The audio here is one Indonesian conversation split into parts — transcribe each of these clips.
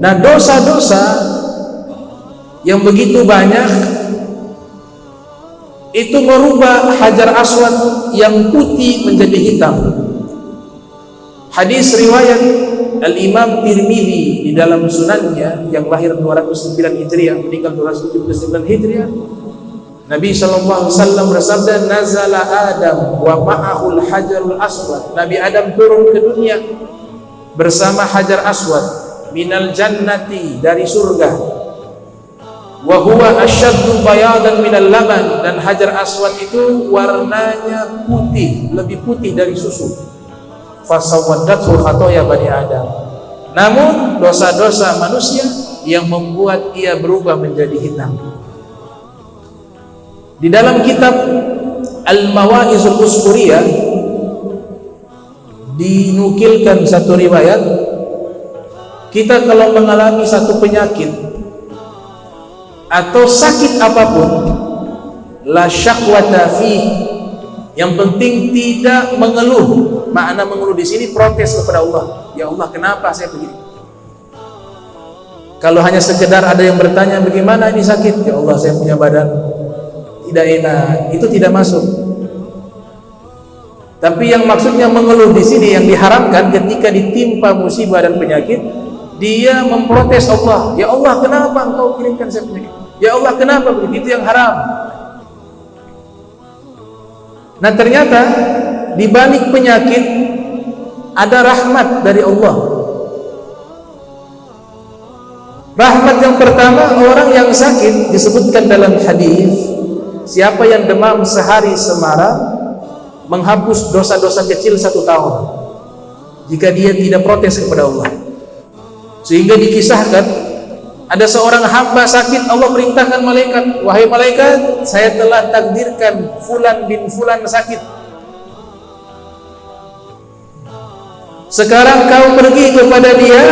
Nah, dosa-dosa yang begitu banyak itu merubah Hajar Aswad yang putih menjadi hitam. Hadis riwayat Al-Imam Tirmidzi di dalam sunannya, yang lahir 209 Hijriah, meninggal 279 Hijriah. Nabi SAW bersabda, nazala Adam wa ma'ahul hajarul aswad. Nabi Adam turun ke dunia bersama Hajar Aswad minal jannati, dari surga. Wa huwa asyaddu bayadan minal laban, dan Hajar Aswad itu warnanya putih, lebih putih dari susu. Fasawaddathu khatoya bani Adam. Namun dosa-dosa manusia yang membuat ia berubah menjadi hitam. Di dalam kitab Al-Mawa'izul Usfuriyah dinukilkan satu riwayat, kita kalau mengalami satu penyakit atau sakit apapun, la syakwata fi, yang penting tidak mengeluh. Makna mengeluh di sini protes kepada Allah. Ya Allah, kenapa saya begini? Kalau hanya sekedar ada yang bertanya bagaimana ini sakit, ya Allah saya punya badan tidak enak, itu tidak masuk. Tapi yang maksudnya mengeluh di sini, yang diharamkan ketika ditimpa musibah dan penyakit, dia memprotes Allah. Ya Allah, kenapa engkau kirimkan saya penyakit? Ya Allah, kenapa begitu? Itu yang haram. Nah, ternyata di balik penyakit ada rahmat dari Allah. Rahmat yang pertama, orang yang sakit disebutkan dalam hadis, siapa yang demam sehari semalam menghapus dosa-dosa kecil 1 tahun jika dia tidak protes kepada Allah. Sehingga dikisahkan ada seorang hamba sakit, Allah perintahkan malaikat, wahai malaikat, saya telah takdirkan fulan bin fulan sakit. Sekarang kau pergi kepada dia,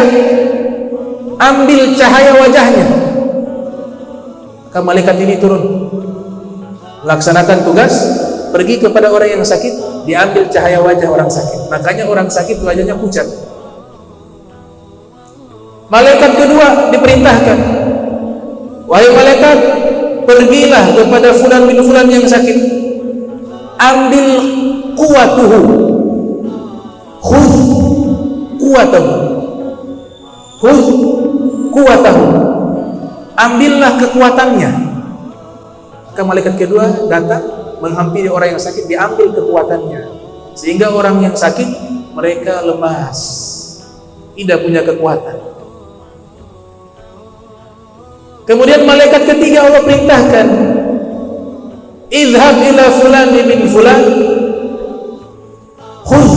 ambil cahaya wajahnya. Maka malaikat ini turun, laksanakan tugas, pergi kepada orang yang sakit, diambil cahaya wajah orang sakit. Makanya orang sakit wajahnya pucat. Malaikat kedua diperintahkan, wahai malaikat, pergilah kepada fulan bin fulan yang sakit, ambil quwatuhu, khudh quwatahu, khudh quwatahu, ambillah kekuatannya. Maka malaikat kedua datang menghampiri orang yang sakit, diambil kekuatannya, sehingga orang yang sakit mereka lemas, tidak punya kekuatan. Kemudian malaikat ketiga Allah perintahkan, idhab ila fulan bin fulan, khudh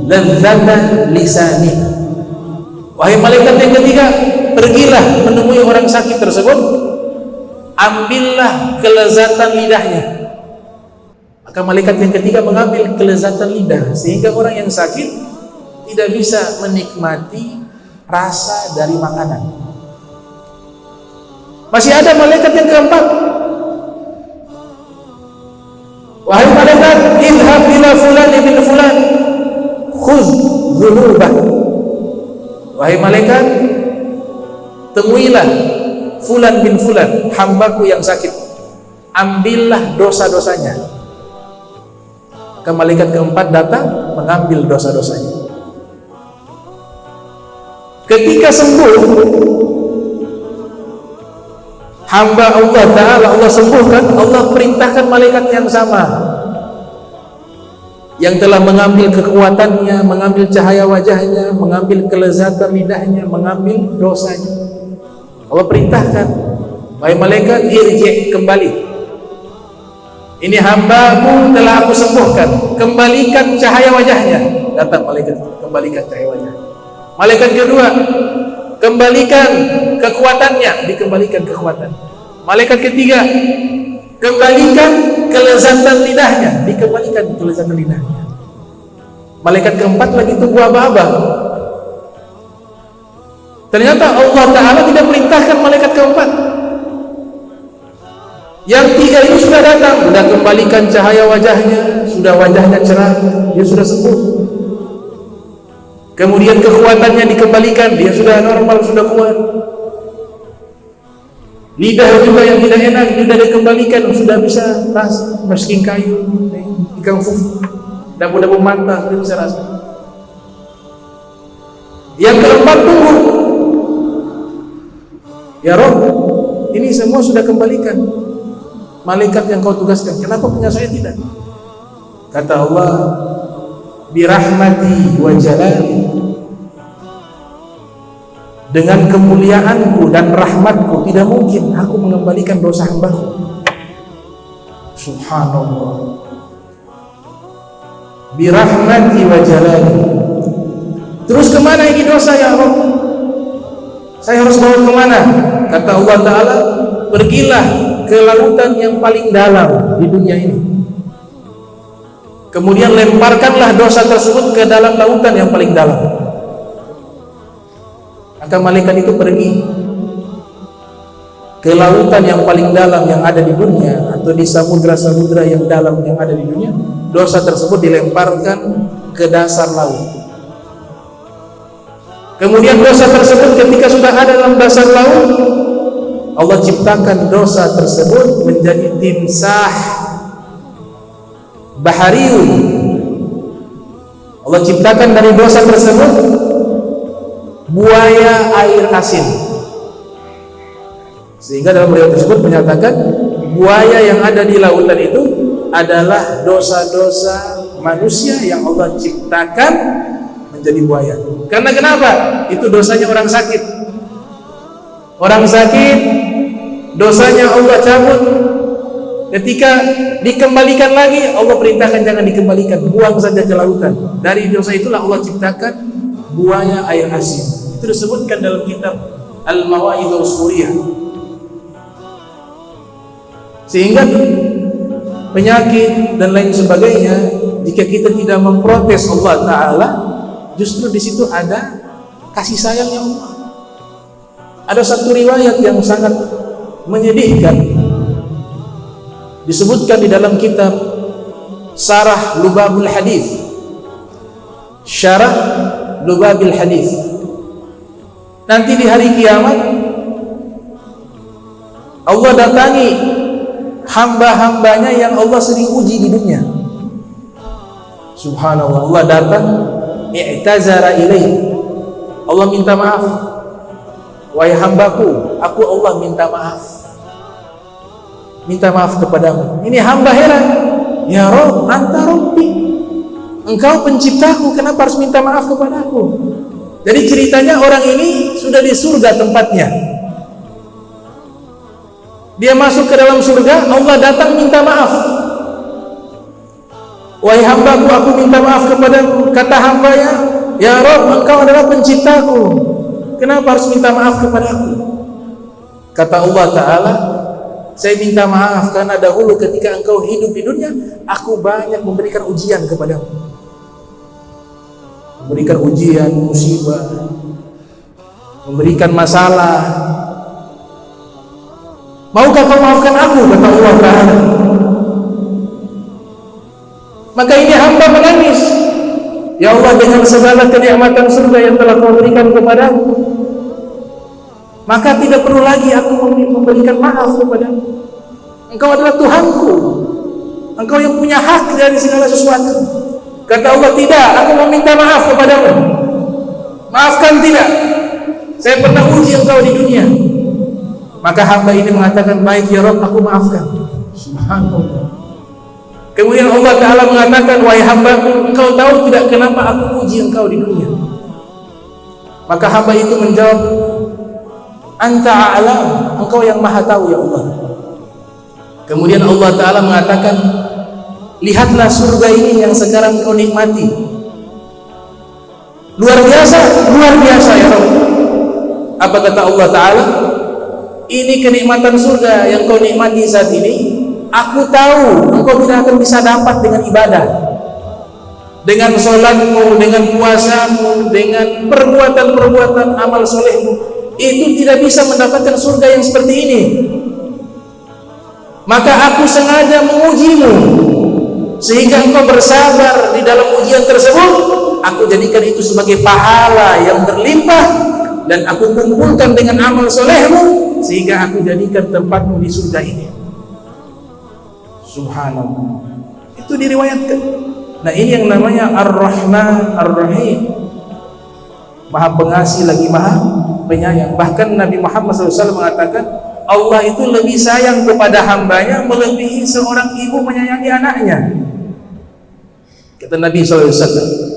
ladzata lisani. Wahai malaikat yang ketiga, pergilah menemui orang sakit tersebut, ambillah kelezatan lidahnya. Maka malaikat yang ketiga mengambil kelezatan lidah, sehingga orang yang sakit tidak bisa menikmati rasa dari makanan. Masih ada malaikat yang keempat, wahai malaikat, idhab ila fulan bin fulan, khudh dzunubah. Wahai malaikat, temuilah fulan bin fulan, hambaku yang sakit, ambillah dosa-dosanya. Maka malaikat keempat datang mengambil dosa-dosanya. Ketika sembuh hamba Allah Ta'ala, Allah sembuhkan, Allah perintahkan malaikat yang sama, yang telah mengambil kekuatannya, mengambil cahaya wajahnya, mengambil kelezatan lidahnya, mengambil dosanya. Allah perintahkan, wahai malaikat, irji', kembali. Ini hambaku telah aku sembuhkan, kembalikan cahaya wajahnya. Datang malaikat, kembalikan cahaya wajahnya. Malaikat kedua, kembalikan kekuatannya, dikembalikan kekuatan. Malaikat ketiga, kembalikan kelezatan lidahnya, dikembalikan kelezatan lidahnya. Malaikat keempat lagi tunggu aba-aba. Ternyata Allah Ta'ala tidak perintahkan malaikat keempat. Yang tiga ini sudah datang, sudah kembalikan cahaya wajahnya, sudah wajahnya cerah, dia sudah sembuh. kemudian kekuatannya dikembalikan, dia sudah normal, sudah kuat. Lidah juga yang tidak enak sudah dikembalikan, sudah bisa rasa meski kayu, ikan fufu, dapu-dapu mata sudah bisa rasa. Yang keempat, tunggu. Ya Rob, ini semua sudah kembalikan. Malaikat yang kau tugaskan, kenapa punya saya tidak? Kata Allah, birahmati wa jalali, dengan kemuliaanku dan rahmatku tidak mungkin aku mengembalikan dosa hambaku. Subhanallah. Birahmati wa jalali. Terus kemana ini dosa ya Allah? Saya harus bawa kemana? Kata Allah Ta'ala, pergilah ke lautan yang paling dalam di dunia ini. Kemudian lemparkanlah dosa tersebut ke dalam lautan yang paling dalam. Maka malaikat itu pergi ke lautan yang paling dalam yang ada di dunia, atau di samudra-samudra yang dalam yang ada di dunia. Dosa tersebut dilemparkan ke dasar laut. Kemudian dosa tersebut ketika sudah ada dalam dasar laut, Allah ciptakan dosa tersebut menjadi timsah bahariyun. Allah ciptakan dari dosa tersebut buaya air asin, sehingga dalam riwayat tersebut menyatakan buaya yang ada di lautan itu adalah dosa-dosa manusia yang Allah ciptakan menjadi buaya. Karena kenapa? Itu dosanya orang sakit. Orang sakit, dosanya Allah cabut. Ketika dikembalikan lagi, Allah perintahkan jangan dikembalikan, buang saja ke lautan. Dari dosa itulah Allah ciptakan buaya air asin. Itu disebutkan dalam kitab Al-Mawa'idh Al-Suriyah. Sehingga penyakit dan lain sebagainya, jika kita tidak memprotes Allah Ta'ala, justru di situ ada kasih sayangnya Allah. Ada satu riwayat yang sangat menyedihkan, disebutkan di dalam kitab Syarah Lubabul Hadith, Syarah Lubabil Hadith. Nanti di hari kiamat Allah datangi hamba-hambanya yang Allah sering uji di dunia. Subhanallah, Allah datang, i'tazara ilaih, Allah minta maaf, wahai hambaku, aku Allah minta maaf, minta maaf kepadamu. Ini hamba heran, ya Rob, anta Rabbi, engkau penciptaku, kenapa harus minta maaf kepadaku? Jadi ceritanya orang ini sudah di surga tempatnya, dia masuk ke dalam surga, Allah datang minta maaf, wahai hambaku, aku minta maaf kepadamu. Kata hambanya, ya Rob, engkau adalah penciptaku, kenapa harus minta maaf kepadaku? Kata Allah Ta'ala, saya minta maaf karena dahulu ketika engkau hidup di dunia, aku banyak memberikan ujian kepadamu, memberikan ujian, musibah, memberikan masalah. Maukah kau maafkan aku? Kata Allah Ta'ala. Maka ini hamba menangis, ya Allah, dengan segala kenikmatan surga yang telah kau berikan kepadaku, maka tidak perlu lagi aku memberikan maaf kepadamu. Engkau adalah Tuhanku, engkau yang punya hak dari segala sesuatu. Kata Allah, tidak, aku meminta maaf kepadamu. Maafkan tidak, saya pernah uji engkau di dunia. Maka hamba ini mengatakan, baik ya Rabb, aku maafkan. Subhanallah. Kemudian Allah Ta'ala mengatakan, wahai hambaku, engkau tahu tidak kenapa aku uji engkau di dunia? Maka hamba itu menjawab, anta a'lam, engkau yang maha tahu ya Allah. Kemudian Allah Ta'ala mengatakan, lihatlah surga ini yang sekarang kau nikmati, luar biasa ya Rabb. Apa kata Allah Ta'ala? Ini kenikmatan surga yang kau nikmati saat ini, aku tahu engkau tidak akan bisa dapat dengan ibadah, dengan sholatmu, dengan puasamu, dengan perbuatan-perbuatan amal solehmu. Itu tidak bisa mendapatkan surga yang seperti ini. Maka aku sengaja mengujimu sehingga engkau bersabar di dalam ujian tersebut, aku jadikan itu sebagai pahala yang berlimpah, dan aku kumpulkan dengan amal solehmu sehingga aku jadikan tempatmu di surga ini. Subhanallah, itu diriwayatkan. Nah, ini yang namanya Ar-Rahman Ar-Rahim, Maha Pengasih lagi Maha Penyayang. Bahkan Nabi Muhammad SAW mengatakan, Allah itu lebih sayang kepada hambanya melebihi seorang ibu menyayangi anaknya. Kata Nabi SAW,